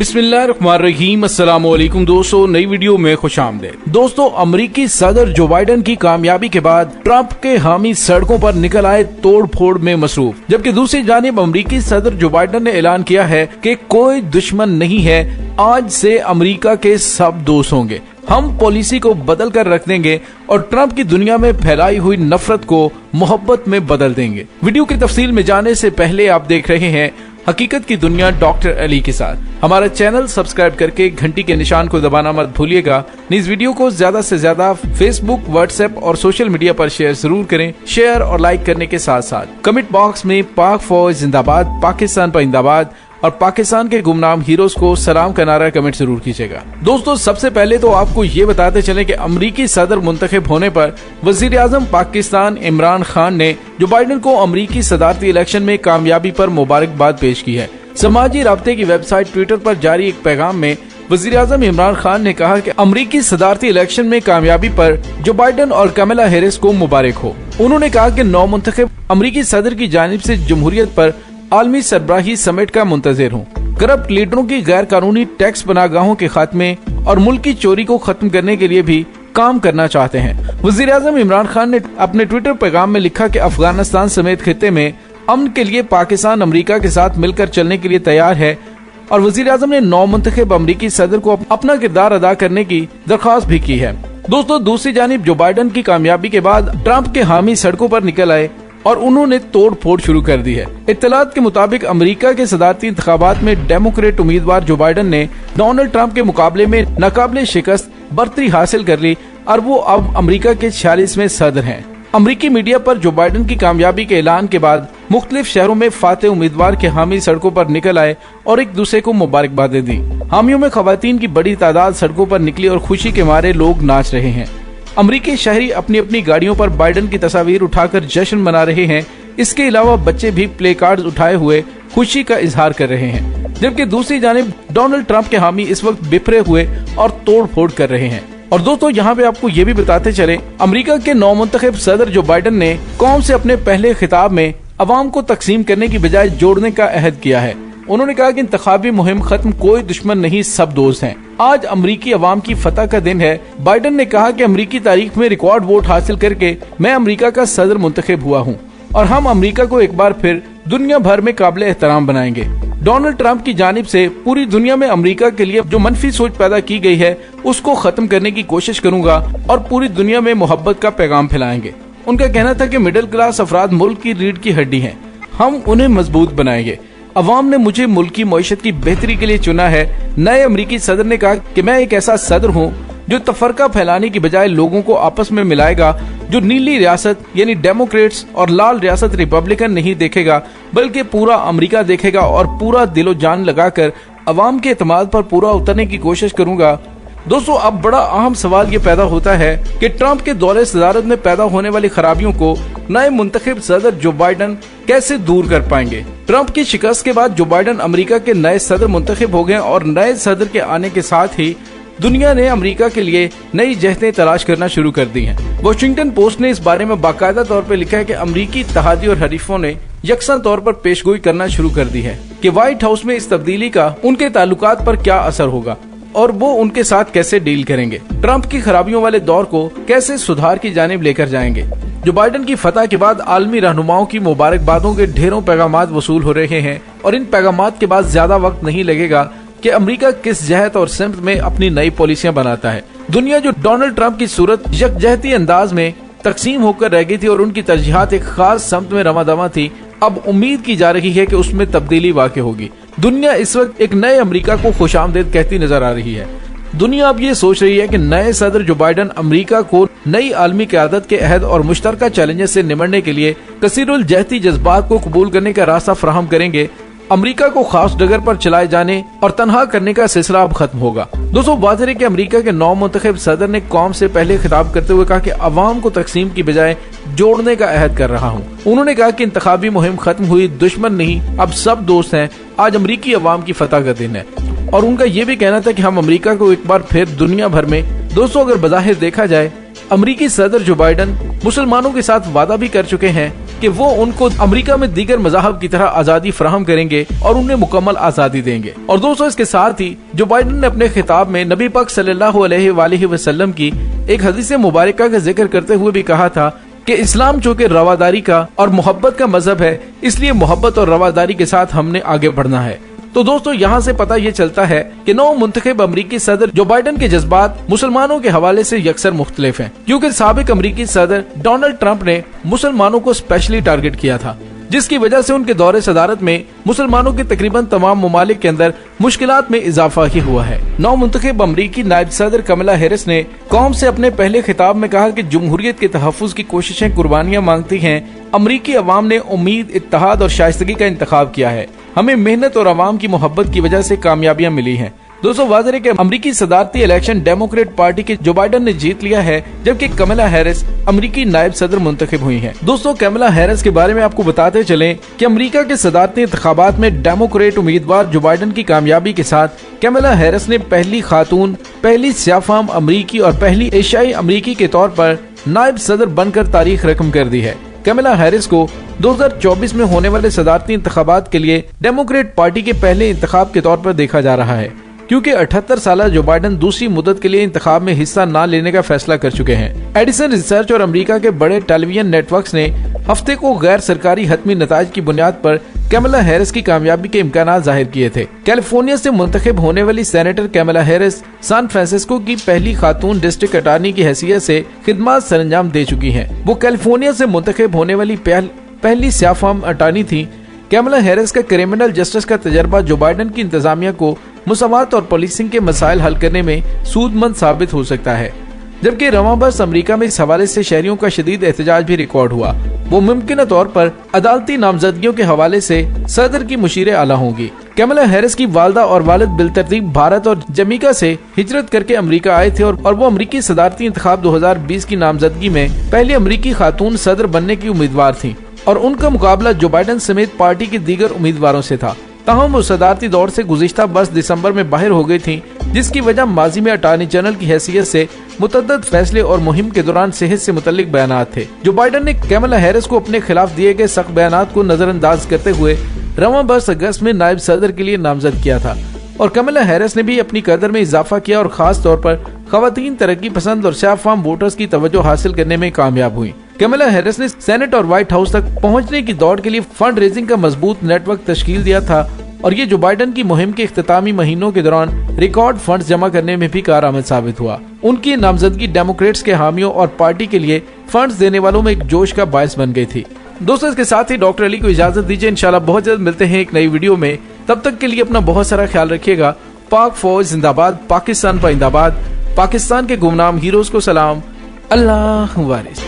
बिस्मिल्लाहिर्रहमानिर्रहीम। अस्सलाम वालेकुम दोस्तों, नई वीडियो में खुशामदीद। दोस्तों, अमेरिकी सदर जो बाइडेन की कामयाबी के बाद ट्रंप के हामी सड़कों पर निकल आए तोड़ फोड़ में मसरूफ, जबकि दूसरी जानिब अमेरिकी सदर जो बाइडेन ने ऐलान किया है कि कोई दुश्मन नहीं है, आज से अमेरिका के सब दोस्त होंगे। हम पॉलिसी को बदल कर रख देंगे और ट्रंप की दुनिया में फैलाई हुई नफरत को मोहब्बत में बदल देंगे। वीडियो की तफसील में जाने से पहले आप देख रहे हैं हकीकत की दुनिया डॉक्टर अली के साथ। हमारा चैनल सब्सक्राइब करके घंटी के निशान को दबाना मत भूलिएगा। इस वीडियो को ज्यादा से ज्यादा फेसबुक, व्हाट्सएप और सोशल मीडिया पर शेयर जरूर करें। शेयर और लाइक करने के साथ साथ कमेंट बॉक्स में पाक फौज जिंदाबाद, पाकिस्तान जिंदाबाद और पाकिस्तान के गुमनाम हीरोज को सलाम का नारा कमेंट जरूर कीजिएगा। दोस्तों, सबसे पहले तो आपको ये बताते चले कि अमरीकी सदर मुंतखब होने पर वजीर आजम पाकिस्तान इमरान खान ने जो बाइडेन को अमरीकी सदारती इलेक्शन में कामयाबी पर मुबारकबाद पेश की है। समाजी राब्ते की वेबसाइट ट्विटर पर जारी एक पैगाम में वजीर आजम इमरान खान ने कहा कि अमरीकी सदारती इलेक्शन में कामयाबी पर जो बाइडेन और कमला हैरिस को मुबारक हो। उन्होंने कहा कि नौ मुंतखब अमरीकी सदर की जानिब से जमहूरियत पर आलमी सरबराही समिट का मुंतजिर हूँ। करप्ट लीडरों की गैर कानूनी टैक्स पनाहगाहों के खात्मे और मुल्क की चोरी को खत्म करने के लिए भी काम करना चाहते हैं। वजीर आजम इमरान खान ने अपने ट्विटर पैगाम में लिखा कि अफगानिस्तान समेत खित्ते में अमन के लिए पाकिस्तान अमेरिका के साथ मिलकर चलने के लिए तैयार है और वजीर आजम ने नौ मुंतखब अमरीकी सदर को अपना किरदार अदा करने की दरख्वास्त भी की है। दोस्तों, दूसरी जानिब जो बाइडेन की कामयाबी के बाद ट्रंप के हामी सड़कों पर निकल आए और उन्होंने तोड़ फोड़ शुरू कर दी है। इत्तलात के मुताबिक अमेरिका के सदारती इंतखाबात में डेमोक्रेट उम्मीदवार जो बाइडेन ने डोनाल्ड ट्रंप के मुकाबले में नाकाबिले शिकस्त बर्तरी हासिल कर ली और वो अब अमेरिका के 46वें सदर हैं। अमेरिकी मीडिया पर जो बाइडेन की कामयाबी के ऐलान के बाद मुख्तलिफ शहरों में फाते उम्मीदवार के हामी सड़कों पर निकल आए और एक दूसरे को मुबारकबादें दी। हामियों में खवातीन की बड़ी तादाद सड़कों पर निकली और खुशी के मारे लोग नाच रहे हैं। अमरीकी शहरी अपनी अपनी गाड़ियों पर बाइडेन की तस्वीर उठाकर जश्न मना रहे हैं। इसके अलावा बच्चे भी प्ले कार्ड उठाए हुए खुशी का इजहार कर रहे हैं, जबकि दूसरी जानिब डोनाल्ड ट्रंप के हामी इस वक्त बिखरे हुए और तोड़ फोड़ कर रहे हैं। और दोस्तों, यहाँ पे आपको ये भी बताते चले, अमेरिका के नौ मुंतखब सदर जो बाइडेन ने कौम से अपने पहले खिताब में अवाम को तकसीम करने की बजाय जोड़ने का अहद किया है। उन्होंने कहा कि इंतखाबी मुहिम खत्म, कोई दुश्मन नहीं, सब दोस्त हैं। आज अमरीकी अवाम की फतह का दिन है। बाइडेन ने कहा कि अमरीकी तारीख में रिकॉर्ड वोट हासिल करके मैं अमरीका का सदर मुंतखब हुआ हूँ और हम अमरीका को एक बार फिर दुनिया भर में काबिल एहतराम बनाएंगे। डोनाल्ड ट्रंप की जानिब से पूरी दुनिया में अमरीका के लिए जो मनफी सोच पैदा की गई है उसको खत्म करने की कोशिश करूंगा और पूरी दुनिया में मोहब्बत का पैगाम फैलाएंगे। उनका कहना था कि मिडिल क्लास अफराद मुल्क की रीढ़ की हड्डी हैं, हम उन्हें मजबूत बनाएंगे। अवाम ने मुझे मुल्क की मईशत की बेहतरी के लिए चुना है। नए अमरीकी सदर ने कहा कि मैं एक ऐसा सदर हूँ जो तफरका फैलाने की बजाय लोगों को आपस में मिलाएगा, जो नीली रियासत यानी डेमोक्रेट्स और लाल रियासत रिपब्लिकन नहीं देखेगा बल्कि पूरा अमेरिका देखेगा और पूरा दिलो जान लगाकर अवाम के एतमाद पर पूरा उतरने की कोशिश करूंगा। दोस्तों, अब बड़ा अहम सवाल ये पैदा होता है कि ट्रंप के दौरे सदारत में पैदा होने वाली खराबियों को नए मुंतखब सदर जो बाइडेन कैसे दूर कर पाएंगे। ट्रंप की शिकस्त के बाद जो बाइडेन अमेरिका के नए सदर मुंतखब हो गए और नए सदर के आने के साथ ही दुनिया ने अमेरिका के लिए नई जहतें तलाश करना शुरू कर दी हैं। वॉशिंगटन पोस्ट ने इस बारे में बाकायदा तौर पर लिखा है कि अमेरिकी इत्तेहादी और हरीफों ने यकसा तौर पर पेशगोई करना शुरू कर दी है कि व्हाइट हाउस में इस तब्दीली का उनके ताल्लुकात पर क्या असर होगा और वो उनके साथ कैसे डील करेंगे, ट्रंप की खराबियों वाले दौर को कैसे सुधार की जानिब लेकर जाएंगे। जो बाइडेन की फतह के बाद आलमी रहनुमाओं की मुबारकबादों के ढेरों पैगामात वसूल हो रहे हैं और इन पैगामात के बाद ज्यादा वक्त नहीं लगेगा कि अमेरिका किस जहत और सिमत में अपनी नई पॉलिसियां बनाता है। दुनिया जो डोनाल्ड ट्रंप की सूरत यकजहती अंदाज में तकसीम होकर रह गई थी और उनकी तरजीहात एक खास समत में रवादवा थी, अब उम्मीद की जा रही है कि उसमें तब्दीली वाक़ई होगी। दुनिया इस वक्त एक नए अमेरिका को खुशामदीद कहती नजर आ रही है। दुनिया अब ये सोच रही है कि नए सदर जो बाइडेन अमेरिका को नई आलमी क़यादत के अहद और मुश्तरका चैलेंजेस से निमटने के लिए कसीरुल जहती जज्बात को कबूल करने का रास्ता फराहम करेंगे। अमेरिका को खास डगर पर चलाए जाने और तनहा करने का सिलसिला अब खत्म होगा। दोस्तों, वाज़ेह है कि अमेरिका के नौ मुंतखब सदर ने कौम से पहले खिताब करते हुए कहा कि अवाम को तकसीम की बजाय जोड़ने का अहद कर रहा हूँ। उन्होंने कहा कि इंतखाबी मुहिम खत्म हुई, दुश्मन नहीं, अब सब दोस्त हैं। आज अमेरिकी अवाम की फतह का दिन है और उनका ये भी कहना था कि हम अमेरिका को एक बार फिर दुनिया भर में, दोस्तों अगर बज़ाहिर देखा जाए अमेरिकी सदर जो बाइडन मुसलमानों के साथ वादा भी कर चुके हैं कि वो उनको अमेरिका में दीगर मज़ाहब की तरह आजादी फराहम करेंगे और उन्हें मुकम्मल आजादी देंगे। और दोस्तों, इसके साथ ही जो बाइडन ने अपने खिताब में नबी पाक सल्लल्लाहु अलैहि वसल्लम की एक हदीस मुबारका का जिक्र करते हुए भी कहा था कि इस्लाम जो कि रवादारी का और मोहब्बत का मजहब है, इसलिए मोहब्बत और रवादारी के साथ हमने आगे बढ़ना है। तो दोस्तों, यहाँ से पता ये चलता है कि नौ मुंतखब अमरीकी सदर जो बाइडन के जज्बात मुसलमानों के हवाले से यकसर मुख्तलिफ हैं, क्योंकि साबिक अमरीकी सदर डोनाल्ड ट्रंप ने मुसलमानों को स्पेशली टारगेट किया था, जिसकी वजह से उनके दौरे सदारत में मुसलमानों के तकरीबन तमाम ममालिक के अंदर मुश्किलात में इजाफा ही हुआ है। नौ मुंतखब अमरीकी नायब सदर कमला हैरिस ने कौम से अपने पहले खिताब में कहा कि जमहूरियत के तहफ़्फ़ुज़ की कोशिशें कुर्बानियाँ मांगती हैं। अमरीकी अवाम ने उम्मीद, इत्तेहाद और शाइस्तगी का इंतखाब किया है। हमें मेहनत और अवाम की मोहब्बत की वजह से कामयाबियां मिली हैं। दोस्तों, वाज़ेह है कि अमरीकी सदारती इलेक्शन डेमोक्रेट पार्टी के जो बाइडन ने जीत लिया है, जबकि कमला हैरिस अमरीकी नायब सदर मुंतखब हुई हैं। दोस्तों, कमला हैरिस के बारे में आपको बताते चलें कि अमरीका के सदारती इंतखाबात में डेमोक्रेट उम्मीदवार जो बाइडन की कामयाबी के साथ कमला हैरिस ने पहली खातून, पहली स्याफाम अमरीकी और पहली एशियाई अमरीकी के तौर पर नायब सदर बनकर तारीख रकम कर दी है। कमला हैरिस को 2024 में होने वाले सदारती इंतखाबात के लिए डेमोक्रेट पार्टी के पहले इंतखाब के तौर पर देखा जा रहा है, क्योंकि 78 साल जो बाइडन दूसरी मुद्दत के लिए इंतखाब में हिस्सा न लेने का फैसला कर चुके हैं। एडिसन रिसर्च और अमेरिका के बड़े टेलीविजन नेटवर्क्स ने हफ्ते को गैर सरकारी हतमी नताज की बुनियाद पर कमला हैरिस की कामयाबी के इम्कान जाहिर किए थे। कैलिफोर्निया से मुंतखब होने वाली सेनेटर कमला हैरिस सैन फ्रांसिस्को की पहली खातून डिस्ट्रिक्ट अटॉर्नी की हैसियत से खिदमत सरंजाम दे चुकी हैं। वो कैलिफोर्निया से मुंतखब होने वाली पहली स्याफाम अटॉर्नी थी। कमला हैरिस का क्रिमिनल जस्टिस का तजर्बा जो बाइडन की इंतजामिया को मुसावात और पुलिसिंग के मसाइल हल करने में सूदमंद साबित हो सकता है। जबकि रवां बरस अमरीका में इस हवाले से शहरियों का शदीद एहतजाज भी रिकॉर्ड हुआ। वो मुमकिन तौर पर अदालती नामजदगियों के हवाले से सदर की मुशीर आला होंगी। कमला हैरिस की वालदा और वालिद बिलतरतीब भारत और जमैका से हिजरत करके अमरीका आए थे और वो अमरीकी सदारती इंतखाब 2020 की नामजदगी में पहली अमरीकी खातून सदर बनने की उम्मीदवार थी और उनका मुकाबला जो बाइडन समेत पार्टी के दीगर उम्मीदवारों से था। ताहम वो सदारती दौर से गुज़िश्ता बरस दिसंबर में बाहर हो गई थी, जिसकी वजह माजी में अटॉर्नी जनरल की हैसियत से मुतअद्दिद फैसले और मुहिम के दौरान सेहत से मुतल्लिक बयानात थे। जो बाइडन ने कमला हैरिस को अपने खिलाफ दिए गए सख्त बयानात को नजरअंदाज करते हुए रवां बरस अगस्त में नायब सदर के लिए नामजद किया था और कमला हैरिस ने भी अपनी कदर में इजाफा किया और खास तौर पर खवातीन, तरक्की पसंद और स्याफाम वोटर्स की तवज्जो हासिल करने में कामयाब हुई। कमला हैरिस ने सेनेट और व्हाइट हाउस तक पहुंचने की दौड़ के लिए फंड रेजिंग का मजबूत नेटवर्क तश्कील दिया था और ये जो बाइडन की मुहिम के इख्तितामी महीनों के दौरान रिकॉर्ड फंड्स जमा करने में भी कारआमद साबित हुआ। उनकी नामजदगी डेमोक्रेट्स के हामियों और पार्टी के लिए फंड्स देने वालों में एक जोश का बायस बन गई थी। दोस्तों, इसके साथ ही डॉक्टर अली को इजाजत दीजिए। इंशाल्लाह बहुत जल्द मिलते हैं एक नई वीडियो में। तब तक के लिए अपना बहुत सारा ख्याल रखिएगा। पाक फौज जिंदाबाद, पाकिस्तान पाइंदाबाद, पाकिस्तान के गुमनाम हीरोज को सलाम। अल्लाह वारिस।